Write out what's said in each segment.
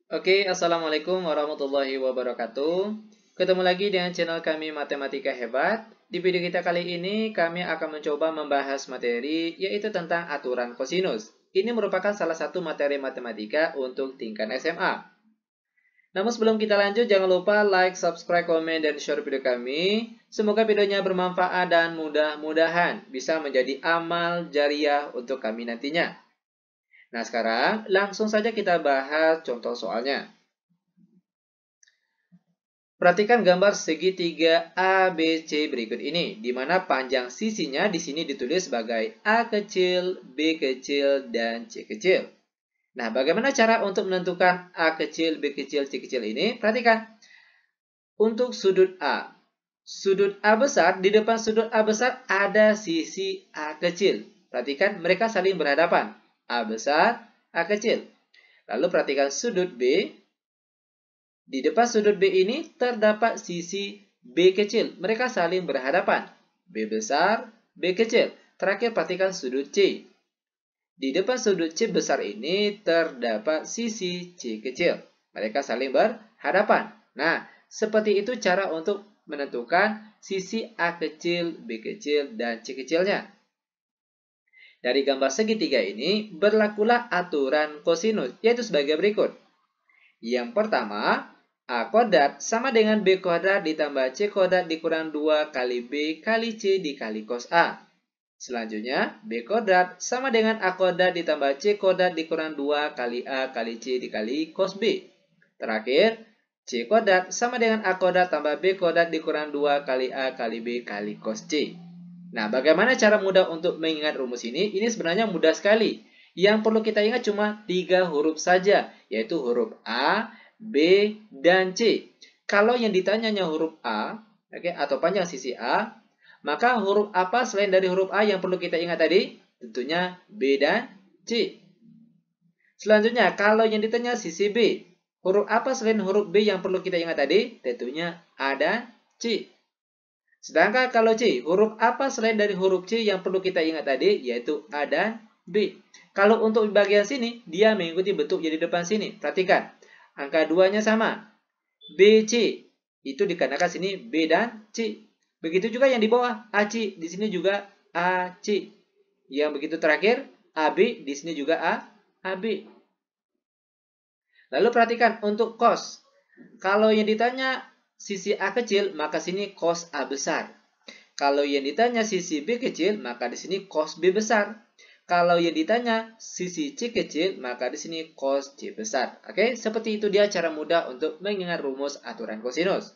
Oke, Assalamualaikum warahmatullahi wabarakatuh. Ketemu lagi dengan channel kami Matematika Hebat. Di video kita kali ini, kami akan mencoba membahas materi, yaitu tentang aturan kosinus. Ini merupakan salah satu materi matematika untuk tingkat SMA. Namun sebelum kita lanjut, jangan lupa like, subscribe, komen, dan share video kami. Semoga videonya bermanfaat dan mudah-mudahan bisa menjadi amal jariah untuk kami nantinya. Nah, sekarang langsung saja kita bahas contoh soalnya. Perhatikan gambar segitiga ABC berikut ini, di mana panjang sisinya di sini ditulis sebagai A kecil, B kecil, dan C kecil. Nah, bagaimana cara untuk menentukan A kecil, B kecil, C kecil ini? Perhatikan, untuk sudut A. Sudut A besar, di depan sudut A besar ada sisi A kecil. Perhatikan, mereka saling berhadapan. A besar, A kecil. Lalu perhatikan sudut B. Di depan sudut B ini terdapat sisi B kecil. Mereka saling berhadapan. B besar, B kecil. Terakhir perhatikan sudut C. Di depan sudut C besar ini terdapat sisi C kecil. Mereka saling berhadapan. Nah, seperti itu cara untuk menentukan sisi A kecil, B kecil, dan C kecilnya. Dari gambar segitiga ini, berlakulah aturan kosinus, yaitu sebagai berikut. Yang pertama, A kuadrat sama dengan B kuadrat ditambah C kuadrat dikurang 2 kali B kali C dikali cos A. Selanjutnya, B kuadrat sama dengan A kuadrat ditambah C kuadrat dikurang 2 kali A kali C dikali cos B. Terakhir, C kuadrat sama dengan A kuadrat tambah B kuadrat dikurang 2 kali A kali B kali cos C. Nah, bagaimana cara mudah untuk mengingat rumus ini? Ini sebenarnya mudah sekali. Yang perlu kita ingat cuma 3 huruf saja, yaitu huruf A, B, dan C. Kalau yang ditanyanya huruf A, atau panjang sisi A, maka huruf apa selain dari huruf A yang perlu kita ingat tadi? Tentunya B dan C. Selanjutnya, kalau yang ditanya sisi B, huruf apa selain huruf B yang perlu kita ingat tadi? Tentunya A dan C. Sedangkan kalau C, huruf apa selain dari huruf C yang perlu kita ingat tadi? Yaitu A dan B. Kalau untuk bagian sini, dia mengikuti bentuk yang di depan sini. Perhatikan, angka 2-nya sama. BC, itu dikarenakan sini B dan C. Begitu juga yang di bawah, AC, di sini juga AC. Yang begitu terakhir, AB, di sini juga AB. Lalu perhatikan untuk cos. Kalau yang ditanya sisi A kecil, maka sini cos A besar. Kalau yang ditanya sisi B kecil, maka di sini cos B besar. Kalau yang ditanya sisi C kecil, maka di sini cos C besar. Oke, seperti itu dia cara mudah untuk mengingat rumus aturan kosinus.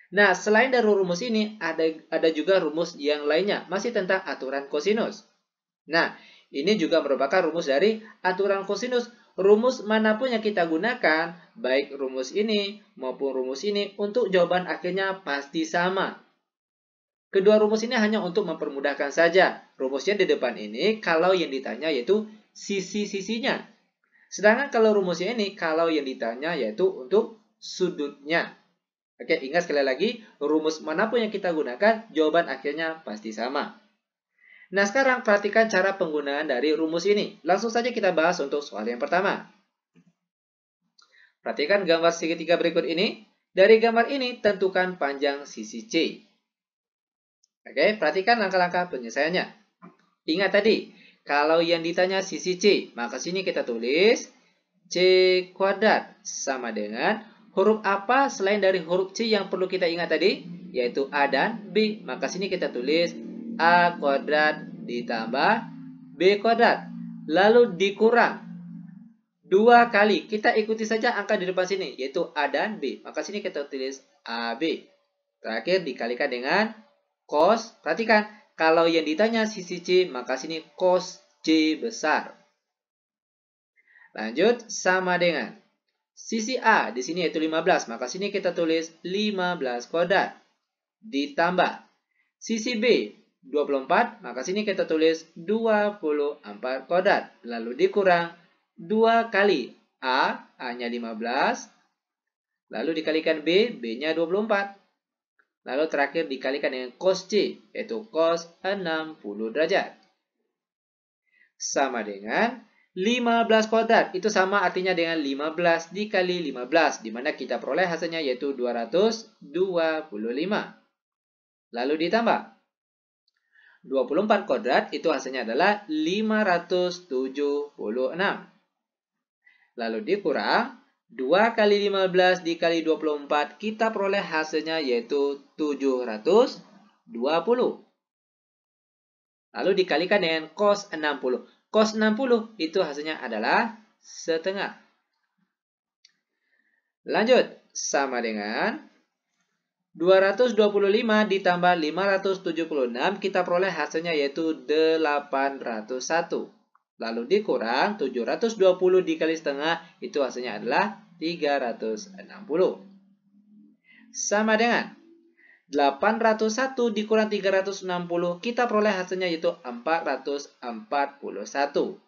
Nah, selain dari rumus ini, ada juga rumus yang lainnya, masih tentang aturan kosinus. Nah, ini juga merupakan rumus dari aturan kosinus. Rumus manapun yang kita gunakan, baik rumus ini maupun rumus ini, untuk jawaban akhirnya pasti sama. Kedua rumus ini hanya untuk mempermudahkan saja. Rumusnya di depan ini, kalau yang ditanya yaitu sisi-sisinya. Sedangkan kalau rumusnya ini, kalau yang ditanya yaitu untuk sudutnya. Oke, ingat sekali lagi, rumus manapun yang kita gunakan, jawaban akhirnya pasti sama. Nah, sekarang perhatikan cara penggunaan dari rumus ini. Langsung saja kita bahas untuk soal yang pertama. Perhatikan gambar segitiga berikut ini. Dari gambar ini, tentukan panjang sisi C. Oke, perhatikan langkah-langkah penyelesaiannya. Ingat tadi, kalau yang ditanya sisi C, maka sini kita tulis C kuadrat sama dengan huruf apa selain dari huruf C yang perlu kita ingat tadi? Yaitu A dan B. Maka sini kita tulis A kuadrat ditambah B kuadrat. Lalu dikurang 2 kali. Kita ikuti saja angka di depan sini, yaitu A dan B. Maka sini kita tulis AB. Terakhir dikalikan dengan cos. Perhatikan, kalau yang ditanya sisi C, maka sini cos C besar. Lanjut, sama dengan sisi A, di sini yaitu 15, maka sini kita tulis 15 kuadrat. Ditambah sisi B, 24, maka sini kita tulis 24 kuadrat. Lalu dikurang 2 kali A, A-nya 15. Lalu dikalikan B, B-nya 24. Lalu terakhir dikalikan dengan cos C, yaitu cos 60 derajat. Sama dengan 15 kuadrat itu sama artinya dengan 15 dikali 15, di mana kita peroleh hasilnya yaitu 225. Lalu ditambah 24 kuadrat itu hasilnya adalah 576. Lalu dikurang 2 kali 15 dikali 24, kita peroleh hasilnya yaitu 720. Lalu dikalikan dengan cos 60. Cos 60 itu hasilnya adalah setengah. Lanjut, sama dengan 225 ditambah 576, kita peroleh hasilnya yaitu 801. Lalu dikurang 720 dikali setengah, itu hasilnya adalah 360. Sama dengan 801 dikurang 360, kita peroleh hasilnya yaitu 441.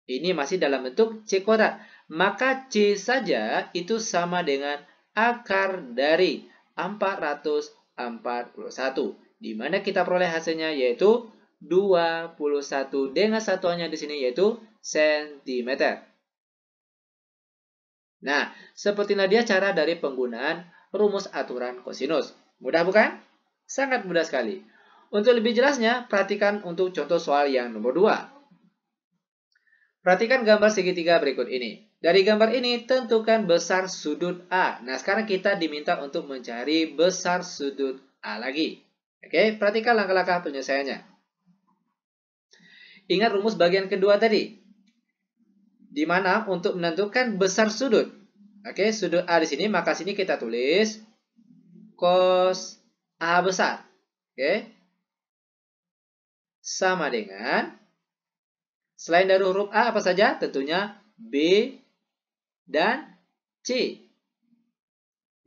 Ini masih dalam bentuk C kuadrat. Maka C saja itu sama dengan akar dari 441. Di mana kita peroleh hasilnya yaitu 21 dengan satuannya di sini yaitu cm. Nah, sepertilah dia cara dari penggunaan rumus aturan kosinus. Mudah bukan? Sangat mudah sekali. Untuk lebih jelasnya, perhatikan untuk contoh soal yang nomor 2. Perhatikan gambar segitiga berikut ini. Dari gambar ini, tentukan besar sudut A. Nah, sekarang kita diminta untuk mencari besar sudut A lagi. Oke, perhatikan langkah-langkah penyelesaiannya. Ingat rumus bagian kedua tadi. Di mana untuk menentukan besar sudut. Oke, sudut A di sini, maka sini kita tulis cos A besar. Oke. Sama dengan, selain dari huruf A apa saja? Tentunya B dan C.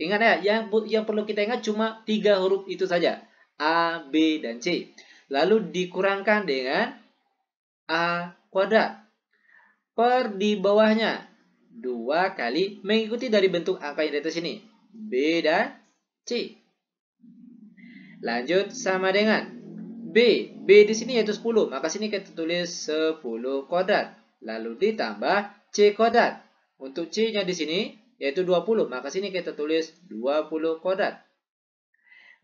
Ingat ya, yang perlu kita ingat cuma 3 huruf itu saja. A, B, dan C. Lalu dikurangkan dengan A kuadrat. Per di bawahnya 2 kali mengikuti dari bentuk angka yang di atas ini. B dan C. Lanjut sama dengan B. B di sini yaitu 10. Maka sini kita tulis 10 kuadrat. Lalu ditambah C kuadrat. Untuk C-nya di sini yaitu 20. Maka sini kita tulis 20 kuadrat.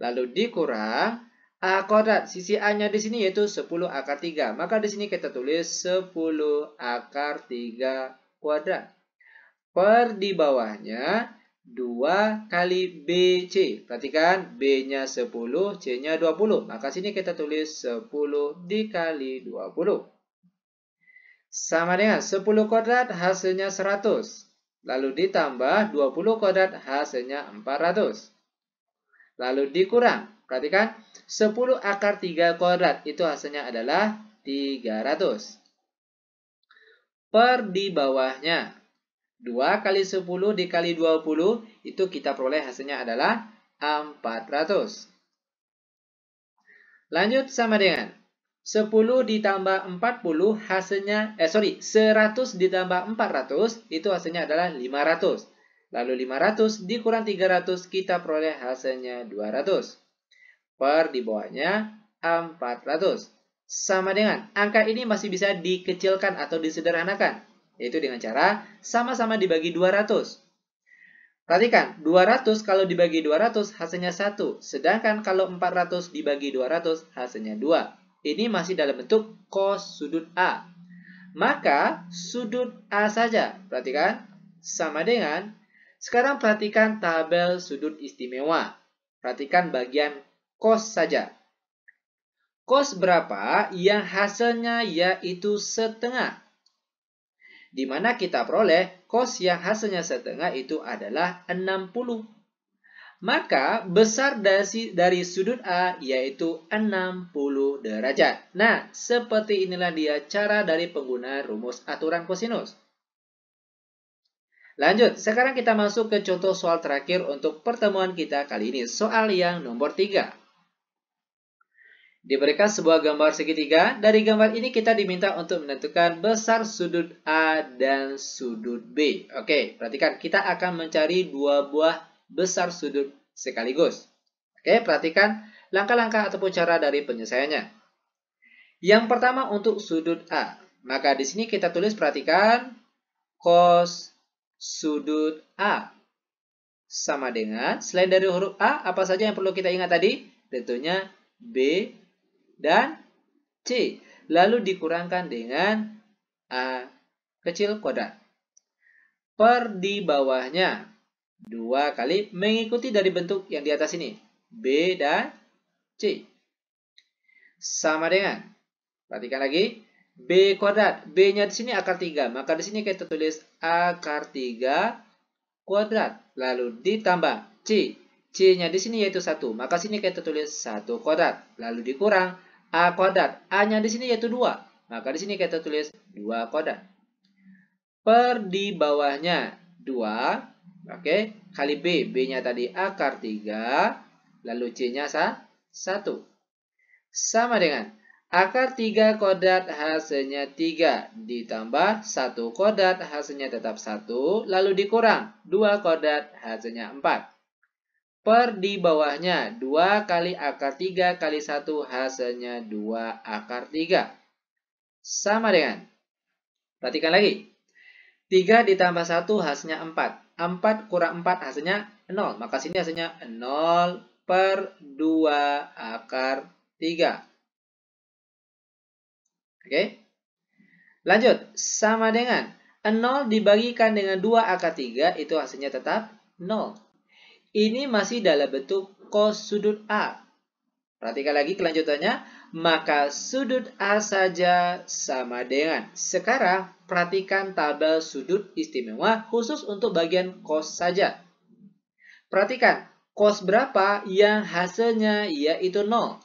Lalu dikurang A kuadrat. Sisi A-nya di sini yaitu 10 akar 3. Maka di sini kita tulis 10 akar 3 kuadrat. Per di bawahnya 2 kali BC. Perhatikan, B-nya 10, C-nya 20. Maka sini kita tulis 10 dikali 20. Sama dengan 10 kuadrat hasilnya 100. Lalu ditambah 20 kuadrat hasilnya 400. Lalu dikurang. Perhatikan, 10 akar 3 kuadrat itu hasilnya adalah 300. Per di bawahnya 2 kali 10 dikali 20, itu kita peroleh hasilnya adalah 400. Lanjut sama dengan 10 ditambah 40 hasilnya, 100 ditambah 400, itu hasilnya adalah 500. Lalu 500 dikurang 300, kita peroleh hasilnya 200. Per di bawahnya 400. Sama dengan, angka ini masih bisa dikecilkan atau disederhanakan. Yaitu dengan cara sama-sama dibagi 200. Perhatikan, 200 kalau dibagi 200 hasilnya 1. Sedangkan kalau 400 dibagi 200 hasilnya 2. Ini masih dalam bentuk cos sudut A. Maka sudut A saja. Perhatikan, sama dengan, sekarang perhatikan tabel sudut istimewa. Perhatikan bagian cos saja. Cos berapa yang hasilnya yaitu setengah. Di mana kita peroleh cos yang hasilnya setengah itu adalah 60. Maka besar dari sudut A yaitu 60 derajat. Nah, seperti inilah dia cara dari penggunaan rumus aturan kosinus. Lanjut, sekarang kita masuk ke contoh soal terakhir untuk pertemuan kita kali ini. Soal yang nomor 3. Diberikan sebuah gambar segitiga. Dari gambar ini kita diminta untuk menentukan besar sudut A dan sudut B. Oke, perhatikan kita akan mencari dua buah besar sudut sekaligus. Oke, perhatikan langkah-langkah ataupun cara dari penyelesaiannya. Yang pertama untuk sudut A. Maka di sini kita tulis, perhatikan, cos sudut A sama dengan, selain dari huruf A, apa saja yang perlu kita ingat tadi? Tentunya B dan C. Lalu dikurangkan dengan A kecil kuadrat. Per di bawahnya 2 kali mengikuti dari bentuk yang di atas ini. B dan C. Sama dengan, perhatikan lagi, B kuadrat. B-nya di sini akar 3. Maka di sini kita tulis akar 3 kuadrat. Lalu ditambah C. C-nya di sini yaitu 1. Maka sini kita tulis 1 kuadrat. Lalu dikurang A kuadrat. A-nya di sini yaitu 2. Maka di sini kita tulis 2 kuadrat. Per di bawahnya 2. Oke. Kali B. B-nya tadi akar 3. Lalu C-nya 1. Sama dengan akar 3 kuadrat hasilnya 3 ditambah 1 kuadrat hasilnya tetap 1, lalu dikurang 2 kuadrat hasilnya 4. Per di bawahnya 2 kali akar 3 kali 1 hasilnya 2 akar 3. Sama dengan, perhatikan lagi, 3 ditambah 1 hasilnya 4. 4 kurang 4 hasilnya 0. Maka sini hasilnya 0 per 2 akar 3. Oke. Lanjut. Sama dengan 0 dibagikan dengan 2 akar 3 itu hasilnya tetap 0. Ini masih dalam bentuk cos sudut A. Perhatikan lagi kelanjutannya. Maka sudut A saja sama dengan. Sekarang perhatikan tabel sudut istimewa khusus untuk bagian cos saja. Perhatikan cos berapa yang hasilnya yaitu 0.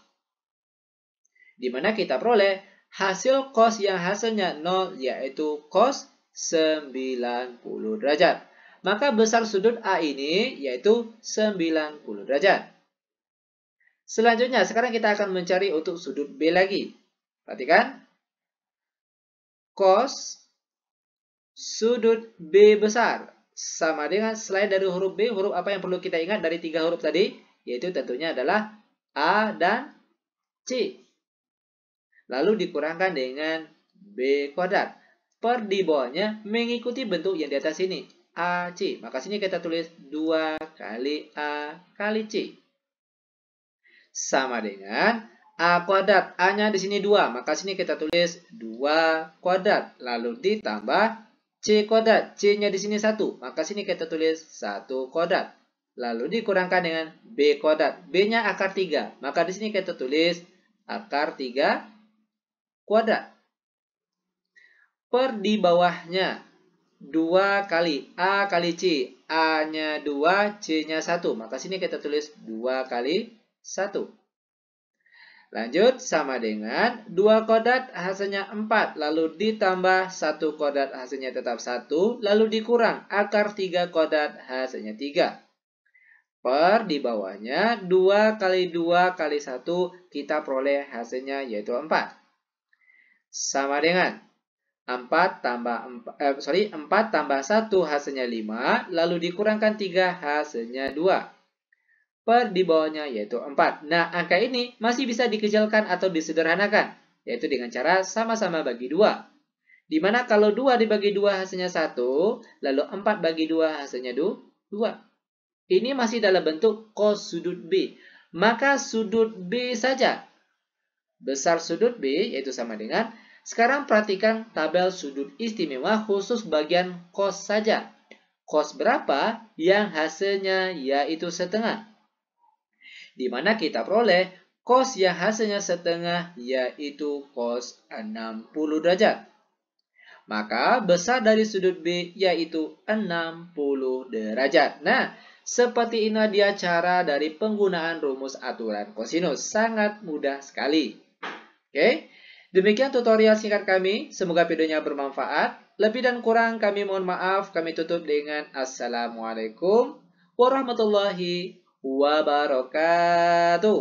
Dimana kita peroleh hasil cos yang hasilnya 0 yaitu cos 90 derajat. Maka besar sudut A ini yaitu 90 derajat. Selanjutnya sekarang kita akan mencari untuk sudut B lagi. Perhatikan. Cos sudut B besar sama dengan, selain dari huruf B, huruf apa yang perlu kita ingat dari 3 huruf tadi? Yaitu tentunya adalah A dan C. Lalu dikurangkan dengan B kuadrat. Per di bawahnya mengikuti bentuk yang di atas ini, AC. Maka sini kita tulis 2 kali A kali C. Sama dengan A kuadrat. A-nya di sini 2. Maka sini kita tulis 2 kuadrat. Lalu ditambah C kuadrat. C-nya di sini 1. Maka sini kita tulis 1 kuadrat. Lalu dikurangkan dengan B kuadrat. B-nya akar 3. Maka di sini kita tulis akar 3 kuadrat. Per di bawahnya 2 kali A kali C. A-nya 2, C-nya 1. Maka sini kita tulis 2 kali 1. Lanjut, sama dengan 2 kuadrat hasilnya 4. Lalu ditambah 1 kuadrat hasilnya tetap 1. Lalu dikurang akar 3 kuadrat hasilnya 3. Per di bawahnya 2 kali 2 kali 1. Kita peroleh hasilnya yaitu 4. Sama dengan 4 tambah 1 hasilnya 5, lalu dikurangkan 3 hasilnya 2. Per di bawahnya yaitu 4. Nah, angka ini masih bisa dikecilkan atau disederhanakan, yaitu dengan cara sama-sama bagi 2. Dimana kalau 2 dibagi 2 hasilnya 1, lalu 4 bagi 2 hasilnya 2. Ini masih dalam bentuk cos sudut B. Maka sudut B saja. Besar sudut B yaitu sama dengan, sekarang perhatikan tabel sudut istimewa khusus bagian cos saja. Cos berapa yang hasilnya yaitu setengah. Dimana kita peroleh cos yang hasilnya setengah yaitu cos 60 derajat. Maka besar dari sudut B yaitu 60 derajat. Nah, seperti ini dia cara dari penggunaan rumus aturan kosinus. Sangat mudah sekali. Oke, demikian tutorial singkat kami. Semoga videonya bermanfaat. Lebih dan kurang kami mohon maaf. Kami tutup dengan Assalamualaikum warahmatullahi wabarakatuh.